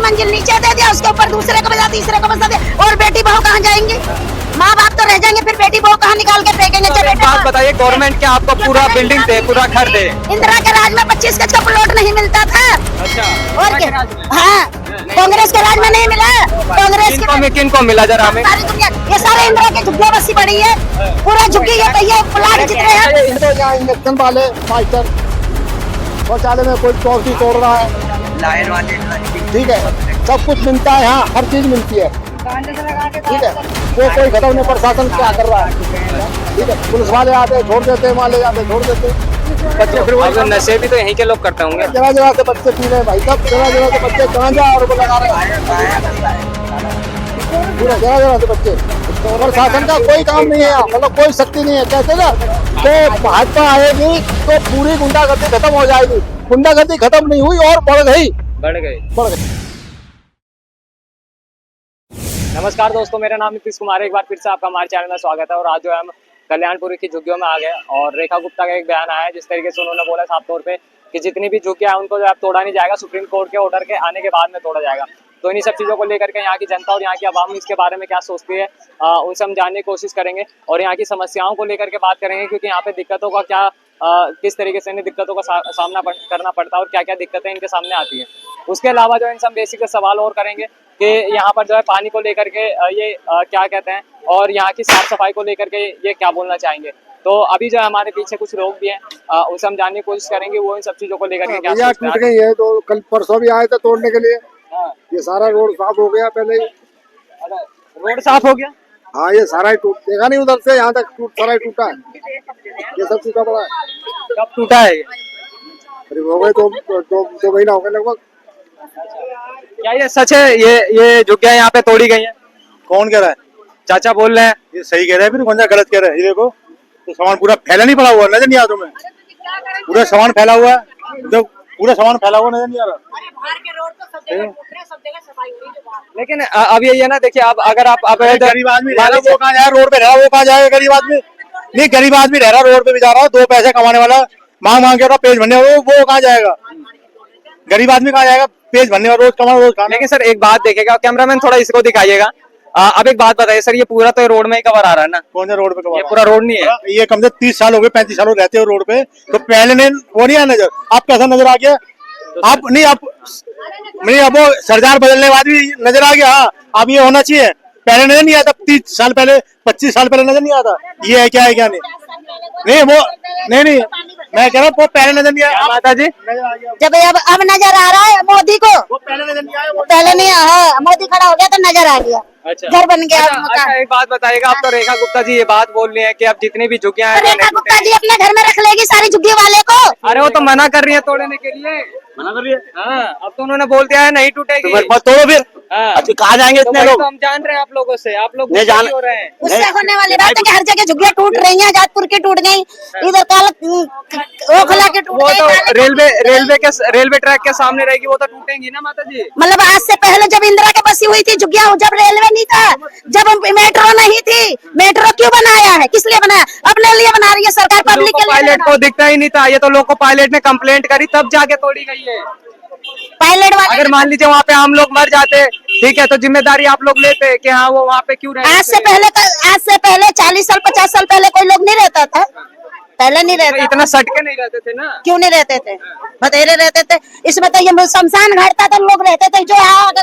मंजिल नीचे दे दिया, उसके ऊपर दूसरे को बजा, तीसरे को बजा दिया, और बेटी बहू कहाँ जाएंगी? माँ बाप तो रह जाएंगे, फिर बेटी बहू कहाँ निकाल के फेंकेंगे? तो एक बात बताइए, गवर्नमेंट क्या आपको पूरा बिल्डिंग दे, पूरा घर दे? इंदिरा के राज में 25 गज का प्लॉट नहीं मिलता था। अच्छा, और क्या? हाँ, कांग्रेस के राज में नहीं मिला। कांग्रेस किनको मिला जरा हमें? सारी दुनिया, ये सारे इंदिरा के झुग्गियां बसी पड़ी है, पूरा झुग्गी ये प्लाट जितने हैं। इंजेक्शन वाले मास्टर शौचालय में कोई चौकी तोड़ रहा है, लाइन वाले, ठीक है, सब कुछ मिलता है, यहाँ हर चीज मिलती है, ठीक है। वो कोई खत्म नहीं, प्रशासन क्या कर रहा है, ठीक है। पुलिस वाले आते छोड़ देते, वाले आते छोड़ देते। बच्चे फिर वो नशे भी तो यहीं के लोग करते होंगे। जगह जगह से बच्चे पी रहे हैं भाई साहब, जगह जगह से बच्चे गांजा और वो लगा रहे हैं, पूरा जगह जगह से बच्चे। प्रशासन का कोई काम नहीं है, मतलब कोई शक्ति नहीं है। कहते ना तो भाजपा आएगी तो पूरी गुंडागर्दी खत्म हो जाएगी। गुंडागर्दी खत्म नहीं हुई और बढ़ गई। नमस्कार दोस्तों, मेरा नाम नीतीश कुमार है। एक बार फिर से आपका हमारे चैनल में स्वागत है। और आज जो है हम कल्याणपुरी की झुग्गियों में आ गए और रेखा गुप्ता का एक बयान आया है, जिस तरीके से उन्होंने बोला साफ तौर पे कि जितनी भी झुग्गियां हैं उनको जो है तोड़ा नहीं जाएगा, सुप्रीम कोर्ट के ऑर्डर के आने के बाद में तोड़ा जाएगा। तो इन्हीं सब चीज़ों को लेकर के यहाँ की जनता और यहाँ की आवाम इसके बारे में क्या सोचती है, उनसे हम जानने की कोशिश करेंगे और यहाँ की समस्याओं को लेकर के बात करेंगे, क्योंकि यहाँ पे दिक्कतों का क्या किस तरीके से इन्हें दिक्कतों का सामना करना पड़ता है और क्या क्या दिक्कतें इनके सामने आती हैं। उसके अलावा जो इनसे हम बेसिक सवाल और करेंगे कि यहाँ पर जो है पानी को लेकर के ये क्या कहते हैं और यहाँ की साफ सफाई को लेकर के ये क्या बोलना चाहेंगे। तो अभी जो है हमारे पीछे कुछ लोग भी हैं, उनसे हम जानने की कोशिश करेंगे वो इन सब चीज़ों को लेकर के क्या सोचते हैं। टूट गई है तो कल परसों भी आए थे तोड़ने के लिए। ये सारा रोड साफ हो गया पहले ही। रोड साफ हो गया? हाँ, ये सारा ही टूट, देखा नहीं उधर से यहाँ तक सारा ही टूटा है। ये सब टूटा पड़ा है। कब टूटा है ये? करीब हो गए दो महीना हो गए लगभग। क्या ये सच है? ये झुग्गियां यहाँ पे तोड़ी गई हैं? कौन कह रहा है? चाचा बोल रहे हैं। ये सही कह रहे हैं, फिर कौन सा गलत कह रहे हैं? ये देखो तो सामान पूरा फैला नहीं पड़ा हुआ, नजर नहीं आ रहा तुम्हें? पूरा सामान फैला हुआ है, जो पूरा सामान फैला हुआ नजर नहीं आ रहा। लेकिन अब ये ना, देखिए अब अगर आप गरीब आदमी रह रहा, वो कहाँ जाए? रोड पे रह रहा, वो कहाँ जाएगा? गरीब आदमी नहीं, गरीब आदमी रह रहा रोड पे भी जा रहा, 2 पैसे कमाने वाला मांग मांग के पेज भरने, वो कहाँ जाएगा? गरीब आदमी कहाँ जाएगा? पेज भरने वाला रोज कमाओ रोज खाना। लेकिन सर एक बात देखेगा, कैमरामैन थोड़ा इसको दिखाइएगा। अब एक बात बताइए सर, ये पूरा तो रोड में ही कवर आ रहा है ना? कौन सा रोड पे कवर? ये पूरा रोड नहीं है। ये कम से 30 साल हो गए, 35 साल रहते हो रोड पे, तो पहले ने वो नहीं आया नजर। आप कैसा नजर आ गया? आप नहीं, आप नहीं, अब वो सरदार बदलने के बाद भी नजर आ गया। हाँ, अब ये होना चाहिए, पहले नजर नहीं आता। 30 साल पहले, 25 साल पहले नजर नहीं आता ये है क्या है क्या नहीं। नहीं वो नहीं, मैं कह रहा हूँ वो पहले नजर नहीं आया। माता जी जब अब नजर आ रहा है मोदी को, वो पहले नजर नहीं आया, पहले नहीं आया, मोदी खड़ा हो गया तो नजर आ गया। अच्छा, घर बन गया। अच्छा एक बात बताइएगा, आप तो रेखा गुप्ता जी ये बात बोल रही है कि अब जितनी भी झुग्गियां हैं रेखा गुप्ता जी अपने घर में रख लेगी सारी झुग्गी वाले को। अरे वो तो मना कर रही है तोड़ने के लिए, मना कर रही है। हाँ, अब तो उन्होंने बोल दिया है नहीं टूटेगी। तोड़ो फिर। अच्छा, कहाँ जाएंगे इतने लोग? तो हम जान रहे हैं आप लोगों से, आप लोग नहीं हो रहे हैं। उससे होने वाली बात है कि हर जगह झुग्गियां टूट रही हैं। जाजपुर की टूट गई, इधर ओखला की टूट वो गई। तो रेलवे ट्रैक के सामने रहेगी, वो तो टूटेंगी ना माता जी। मतलब आज से पहले जब इंदिरा के बसी हुई थी झुग्गियां, जब रेलवे नहीं था, जब मेट्रो नहीं थी, मेट्रो क्यों बनाया है? किस लिए बनाया? अपने लिए बना रही है सरकार, पब्लिक के लिए। पायलट को दिखता ही नहीं था, ये तो लोको पायलट ने कंप्लेंट करी तब जाके तोड़ी गई है। पायलट वाले अगर मान लीजिए वहाँ पे हम लोग मर जाते, ठीक है, तो जिम्मेदारी आप लोग लेते कि हाँ वो वहाँ पे क्यों रहे? आज से पहले 40 साल 50 साल पहले कोई लोग नहीं रहता था, पहले नहीं रहता। इतना सटके नहीं रहते थे ना? क्यों नहीं रहते थे? बतेरे रहते थे। इसमें तो ये शमशान घाट था तो लोग रहते थे, जो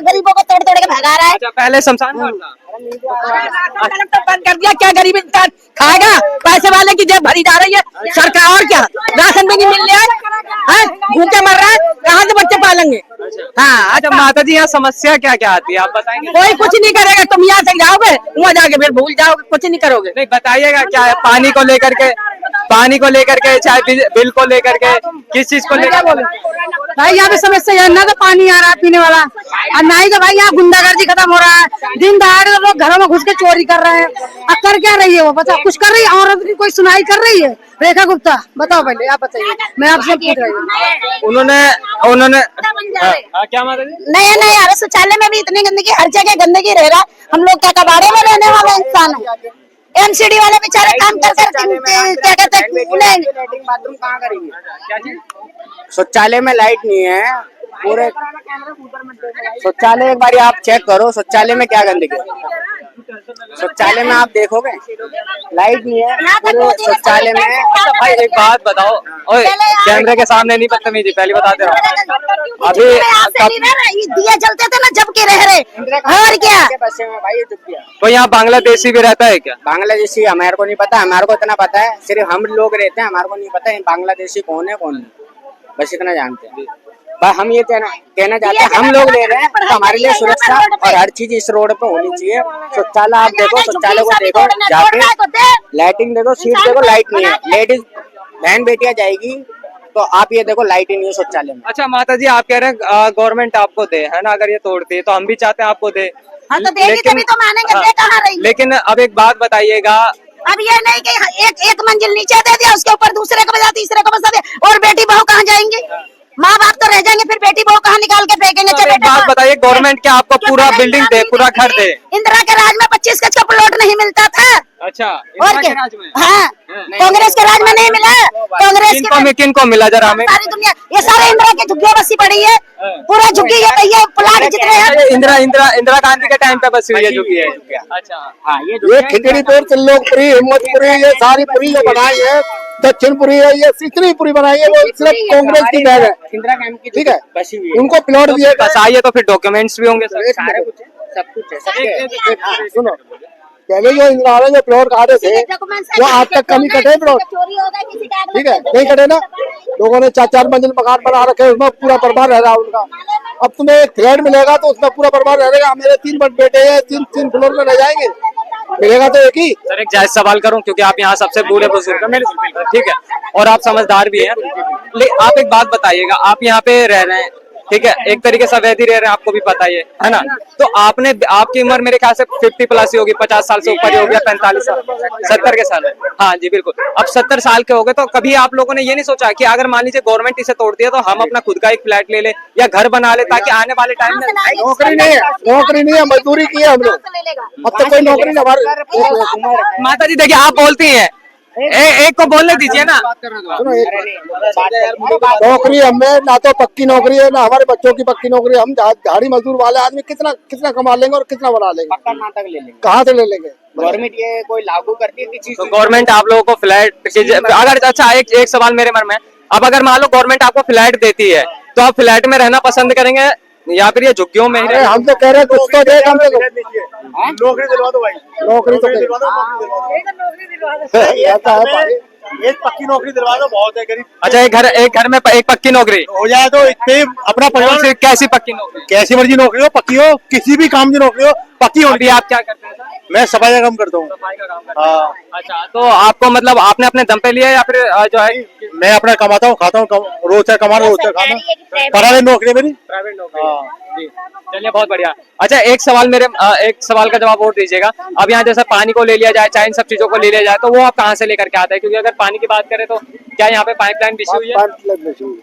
गरीबों को तोड़ तोड़ के भगा रहा है। अच्छा, पहले शमशान घाट था। तो बंद कर दिया, क्या गरीब इंसान खाएगा? पैसे वाले की जेब भरी जा रही है सरकार, और क्या? राशन भी नहीं मिल रहा है, भूखे मर रहा है, कहाँ से बच्चे पालेंगे? हाँ, अच्छा माता जी, यहाँ समस्या क्या क्या आती है आप बताएंगे? कोई कुछ नहीं करेगा, तुम यहाँ से जाओगे वहाँ जाके फिर भूल जाओगे, कुछ नहीं करोगे। नहीं बताइएगा क्या है? पानी को लेकर के, चाहे बिल को लेकर के, किस चीज को लेकर? भाई यहाँ पे समस्या है ना, तो पानी आ रहा है पीने वाला, और ना ही तो भाई यहाँ गुंडागर्दी खत्म हो रहा है। दिन दहाड़े तो लोग घरों में घुस के चोरी कर रहे हैं। अब कर क्या रही है वो? बता, कुछ कर रही है? औरत की कोई सुनाई कर रही है? रेखा गुप्ता बताओ, पहले आप बताइए, मैं आपसे पूछ रही हूँ। उन्होंने क्या माता जी? नहीं, अरे शौचालय में भी इतनी गंदगी, हर जगह गंदगी रह रहा। हम लोग क्या कबाड़े में रहने वाला इंसान है? एमसीडी वाले बेचारे काम कर क्या कहते हैं, बाथरूम कहाँ करेंगे? क्या चीज? शौचालय में लाइट नहीं है, पूरे शौचालय एक बार आप चेक करो, शौचालय में क्या गंदगी है। शौचालय में आप देखोगे लाइट नहीं है पूरे शौचालय में। अच्छा भाई एक बात बताओ, ओए कैमरे के सामने नहीं बदतमीजी, पहले बताते रहो। अभी दिए जलते थे ना जब के रह रहे, और क्या बसे में भाई ये चुप किया। तो यहाँ बांग्लादेशी भी रहता है क्या? बांग्लादेशी हमारे को नहीं पता, हमारे को इतना पता है सिर्फ हम लोग रहते हैं, हमारे को नहीं पता है बांग्लादेशी कौन है कौन नहीं, बस इतना जानते हैं। बस हम ये कहना चाहते हैं, हम लोग ले रहे हैं तो हमारे लिए सुरक्षा और हर चीज इस रोड पे होनी चाहिए। शौचालय आप देखो, शौचालय को देखो जाके, लाइटिंग देखो, सीट देखो, लाइट नहीं है। लेडीज बहन बेटियां जाएगी तो आप ये देखो लाइट ही नहीं है शौचालय में। अच्छा माता जी, आप कह रहे हैं गवर्नमेंट आपको दे, है ना? अगर ये तोड़ती है तो हम भी चाहते हैं आपको दे। हाँ तो देगी तभी तो मानेंगे, दे कहाँ रही है? लेकिन अब एक बात बताइएगा, अब ये नहीं कि एक मंजिल नीचे दे दिया, उसके ऊपर दूसरे को बजा, तीसरे को बजा दिया, और बेटी बहू कहाँ जाएंगी? माँ बाप तो रह जाएंगे, फिर बेटी बहू कहाँ निकाल के फेंकेंगे? तो एक बात बताइए, गवर्नमेंट क्या आपको पूरा बिल्डिंग दे, पूरा घर दे? इंदिरा के राज में 25 गज का प्लॉट नहीं मिलता था। अच्छा, और क्या? हाँ, कांग्रेस के राज में नहीं मिला। कांग्रेस किनको मिला जरा हमें? सारी दुनिया, ये सारे इंदिरा की झुग्गियां बसी पड़ी है, पूरा झुग्गी ये प्लाट जितने हैं। इंदिरा गांधी के टाइम पे बसी हुई है झुग्गी है। अच्छा हाँ ये खिचड़ीपुर, त्रिलोकपुरी, हिम्मतपुरी, ये सारी पुरी जो बनाई है, दक्षिणपुरी है, ये सिकरीपुरी बनाई है, वो सिर्फ कांग्रेस की बैग है। इंदिरा कैंप की ठीक है, बसी हुई है। उनको प्लॉट दिए गए। बताइए तो फिर डॉक्यूमेंट्स भी होंगे सर? सारे कुछ है, सब कुछ है, सबके। हाँ, सुनो, पहले जो इंदिरा जो प्लॉट काटे थे वो आज तक कभी कटे प्लॉट? ठीक है, नहीं कटे ना। लोगों ने 4-4 मंजिल मकान बना रखे, उसमें पूरा बर्बाद रह रहा है उनका। अब तुम्हें एक फ्लैट मिलेगा तो उसमें पूरा बर्बाद रहेगा। मेरे 3 बेटे हैं, 3 फ्लोर में रह जाएंगे, मिलेगा तो एक ही। सर एक जायज सवाल करूं, क्योंकि आप यहाँ सबसे बूढ़े बुजुर्ग हैं मेरे, ठीक है, और आप समझदार भी हैं। लेकिन आप एक बात बताइएगा, आप यहाँ पे रह रहे हैं, ठीक है, एक तरीके से अवैध ही रह रहे हैं, आपको भी पता ही है ना? तो आपकी उम्र मेरे ख्याल से 50 प्लस ही होगी, 50 साल से ऊपर ही होगी, 45 साल, 70 के साल है। हाँ जी बिल्कुल। अब 70 साल के हो गए, तो कभी आप लोगों ने ये नहीं सोचा कि अगर मान लीजिए गवर्नमेंट इसे तोड़ दिया तो हम अपना खुद का एक फ्लैट ले ले या घर बना ले, ताकि आने वाले टाइम में नौकरी नहीं है, मजदूरी की है हम लोग। अब तो कोई नौकरी नहीं हमारे। माता जी देखिए, आप बोलती हैं, एक को बोलने दीजिए ना। नौकरी हमें ना तो पक्की नौकरी है, ना हमारे बच्चों की पक्की नौकरी है। हम दिहाड़ी मजदूर वाले आदमी कितना कमा लेंगे और कितना बना लेंगे? पक्का नाटक ले लेंगे, कहाँ से ले लेंगे? गवर्नमेंट ये कोई लागू करती है किसी तो गवर्नमेंट आप लोगों को फ्लैट अगर, अच्छा एक सवाल मेरे मन में, अब अगर मान लो गवर्नमेंट आपको फ्लैट देती है तो आप फ्लैट में रहना पसंद करेंगे या फिर ये झुग्गियों में ही अरे हम तो कह रहे हैं कुछ तो दे, हम नौकरी दिलवा दो भाई, नौकरी तो दिलवा दो, ऐसा है भाई। एक पक्की नौकरी दिलवा दो, बहुत है गरीब। अच्छा एक घर में एक पक्की नौकरी हो जाए तो इतने अपना परिवार। कैसी पक्की नौकरी? कैसी मर्जी नौकरी हो, पक्की हो, किसी भी काम की नौकरी हो, पक्की हो। अभी आप क्या करते हैं सर? मैं सफाई का काम करता हूँ। सफाई का काम करते हैं। हाँ, अच्छा, तो आपको मतलब आपने अपने दम पे लिया या फिर जो है? मैं अपना कमाता हूँ, खाता हूँ, रोज से कमाना, रोज से खाना, प्राइवेट नौकरी है मेरी। प्राइवेट नौकरी। जी चलिए, बहुत बढ़िया। अच्छा एक सवाल का जवाब और दीजिएगा। अब यहाँ जैसे पानी को ले लिया जाए, चाहे इन सब चीजों को ले लिया जाए, तो वो आप कहाँ से लेकर के आते हैं? क्योंकि अगर पानी की बात करें तो क्या यहाँ पे पाइपलाइन बिछी हुई है? पाइपलाइन बिछी हुई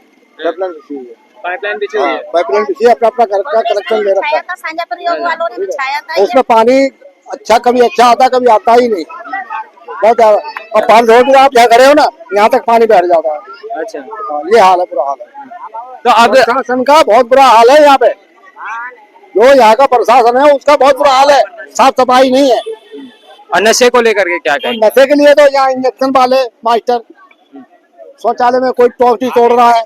है। पाइपलाइन बिछी है, अपना घर का कनेक्शन ले रखा है। उसमें पानी अच्छा कभी अच्छा आता, कभी आता ही नहीं, बहुत ज्यादा। और 5 रोड आप जहाँ खड़े हो ना, यहाँ तक पानी बैठ जाता है। अच्छा, ये हाल है, बुरा हाल है। तो अब प्रशासन का बहुत बुरा हाल है यहाँ पे। जो यहाँ का प्रशासन है उसका बहुत बुरा हाल है, साफ सफाई नहीं है। नशे को लेकर के क्या कहें? नशे के लिए तो यहाँ इंजेक्शन वाले मास्टर, शौचालय में कोई टॉफी तोड़ रहा है,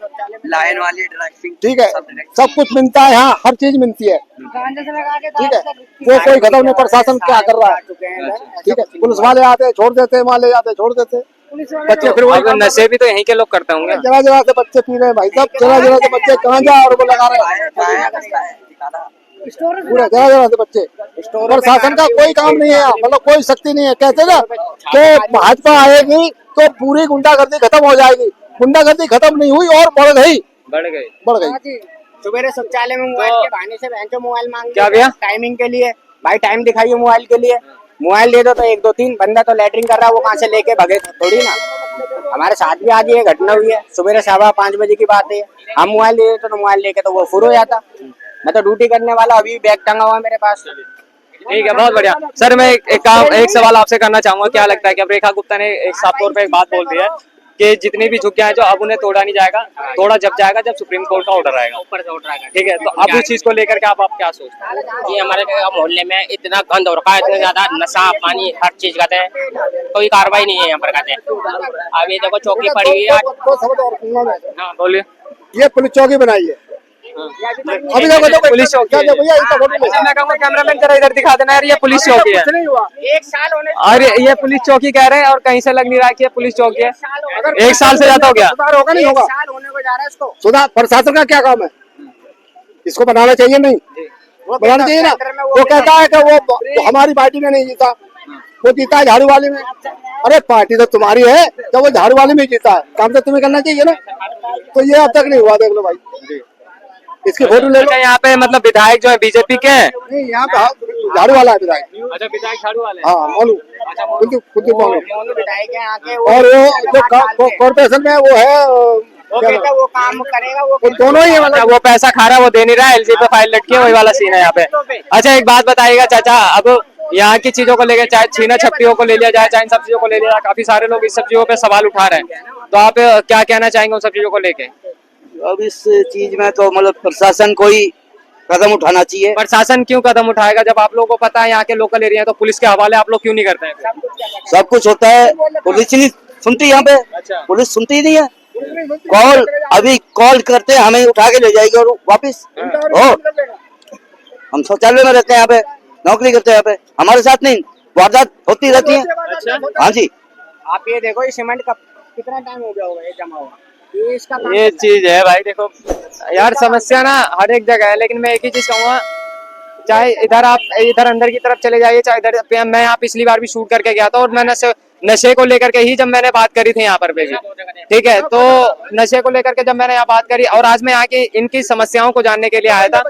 लाइन वाली ड्राइविंग, ठीक है, सब कुछ मिलता है यहाँ, हर चीज मिलती है, ठीक है। वो कोई खत्म नहीं, प्रशासन क्या कर रहा है, ठीक है। पुलिस वाले आते छोड़ देते, वहाँ ले जाते छोड़ देते, बच्चे फिर वही नशे भी तो यहीं के लोग करते होंगे। जगह से बच्चे पी रहे हैं भाई साहब, जगह से बच्चे कहाँ जा और वो लगा रहे हैं, पूरा जगह से बच्चे। प्रशासन का कोई काम नहीं है यहाँ, मतलब कोई शक्ति नहीं है। कहते ना कि भाजपा आएगी तो पूरी गुंडागर्दी खत्म हो जाएगी, गुंडागर्दी खत्म नहीं हुई और बढ़ गई। सुबह शौचालय में मोबाइल के बहाने से बहन मोबाइल मांग क्या भैया? टाइमिंग के लिए, भाई टाइम दिखाइए मोबाइल के लिए, मोबाइल दे दो तो 1 2 3 बंदा तो लैटरिन कर रहा है, वो कहाँ से लेके भगे थोड़ी ना। हमारे साथ भी आज ये घटना हुई है, सुबह 5:15 बजे की बात है। हम मोबाइल दे देते तो मोबाइल लेके तो वो फुर हो जाता। मैं तो ड्यूटी करने वाला, अभी बैग टंगा हुआ मेरे पास। ठीक है, बहुत बढ़िया। सर मैं एक सवाल आपसे करना चाहूंगा, क्या लगता है कि अब रेखा गुप्ता ने एक साफ तौर पे एक बात बोल दी है कि जितनी भी झुग्गियां हैं जो अब उन्हें तोड़ा नहीं जाएगा, तोड़ा जब जाएगा जब सुप्रीम कोर्ट का ऑर्डर आएगा। ऊपर से उठ रहा है। ठीक है, तो अब उस चीज को लेकर के आप क्या सोचते हैं? ये हमारे मोहल्ले में इतना गंद हो रखा है, इतना ज्यादा नशा पानी हर चीज का है, कोई कार्रवाई नहीं है यहाँ पर कहते हैं। अभी देखो चौकी पड़ी हुई है। हाँ बोलिए। ये पुलिस चौकी बनाई है। अभी देखो पुलिस चौकी है। अच्छा, मैं कहूँगा कैमरामैन जरा इधर दिखा देना यार, ये पुलिस चौकी है। एक साल होने और ये पुलिस चौकी कह रहे हैं और कहीं से लग नहीं रहा कि ये पुलिस चौकी है। एक साल से ज्यादा हो गया। सुधार होगा नहीं होगा? साल होने को जा रहा है इसको। सुधार प्रशासन का क्या काम है? इसको बनाना चाहिए नहीं? बनाना चाहिए ना। वो कहता है कि वो हमारी पार्टी में नहीं जीता, वो जीता है झाड़ू वाले में। अरे पार्टी तो तुम्हारी है, तो वो झाड़ू वाले में जीता है, काम तो तुम्हें करना चाहिए ना। तो ये अब तक नहीं हुआ, देख लो भाई, इसकी फोटो ले लो। अच्छा, यहाँ पे मतलब विधायक जो है बीजेपी के हैं? नहीं, यहाँ पे झाड़ू वाला है विधायक। अच्छा, विधायक झाड़ू वाले। हाँ मोनू, खुद मोनू। विधायक है आके और वो जो कॉर्पोरेशन में वो है, वो कहता है वो काम करेगा, वो दोनों ही है अच्छा, मतलब। वो पैसा खा रहा है, वो दे नहीं रहा है, एलजी पे फाइल लटकी है, वही वाला सीन है यहाँ पे। अच्छा, एक बात बताइएगा चाचा, अब यहाँ की चीजों को लेकर, चाहे छीना छपटियों को ले लिया जाए, चाहे इन सब चीजों को ले लिया जाए, काफी सारे लोग इस सब चीजों पे सवाल उठा रहे हैं, तो आप क्या कहना चाहेंगे उन सब चीजों को लेके? अब इस चीज में तो मतलब प्रशासन को ही कदम उठाना चाहिए। प्रशासन क्यों कदम उठाएगा जब आप लोगों को पता है यहाँ के लोकल एरिया है, तो पुलिस के हवाले आप लोग क्यों नहीं करते हैं? सब कुछ होता है, पुलिस नहीं सुनती यहाँ पे। अच्छा। पुलिस सुनती ही नहीं है। कॉल अभी कॉल करते हैं, हमें उठा के ले जाएगी और वापिस हो। हम शौचालय में रहते हैं, यहाँ पे नौकरी करते हैं, यहाँ पे हमारे साथ नहीं वारदात होती रहती है। हाँ जी। आप ये देखो, ये सीमेंट का कितना टाइम हो गया होगा ये जमा हुआ, इसका काम ये चीज है भाई, देखो यार समस्या ना हर एक जगह है, लेकिन मैं एक ही चीज कहूंगा, चाहे इधर आप इधर अंदर की तरफ चले जाइए, चाहे इधर, मैं यहाँ पिछली बार भी शूट करके गया था और मैं नशे को लेकर के ही जब मैंने बात करी थी यहाँ पर भी, ठीक है, तो नशे को लेकर के जब मैंने यहाँ बात करी, और आज मैं यहाँ की इनकी समस्याओं को जानने के लिए आया था,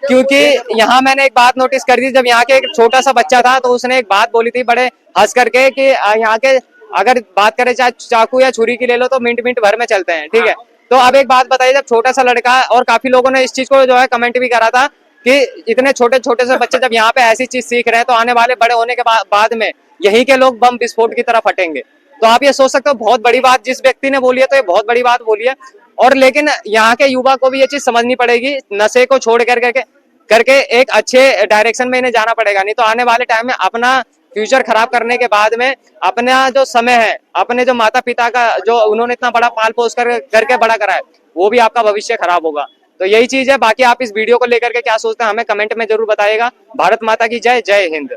क्योंकि यहाँ मैंने एक बात नोटिस कर दी, जब यहाँ के एक छोटा सा बच्चा था तो उसने एक बात बोली थी बड़े हंस करके कि यहाँ के अगर बात करें चाहे चाकू या छुरी की ले लो तो मिनट भर में चलते हैं, ठीक है। तो अब एक बात बताइए, जब छोटा सा लड़का, और काफी लोगों ने इस चीज को जो है कमेंट भी करा था कि इतने छोटे छोटे से बच्चे जब यहाँ पे ऐसी चीज सीख रहे हैं तो आने वाले बड़े होने के बाद में यहीं के लोग बम विस्फोट की तरफ हटेंगे। तो आप ये सोच सकते हो, बहुत बड़ी बात जिस व्यक्ति ने बोली है, तो ये बहुत बड़ी बात बोली है। और लेकिन यहाँ के युवा को भी ये चीज समझनी पड़ेगी, नशे को छोड़ करके एक अच्छे डायरेक्शन में इन्हें जाना पड़ेगा, नहीं तो आने वाले टाइम में अपना फ्यूचर खराब करने के बाद में अपना जो समय है, अपने जो माता पिता का जो उन्होंने इतना बड़ा पाल पोस करके बड़ा करा है, वो भी आपका भविष्य खराब होगा। तो यही चीज है। बाकी आप इस वीडियो को लेकर के क्या सोचते हैं हमें कमेंट में जरूर बताइएगा। भारत माता की जय, जय हिंद।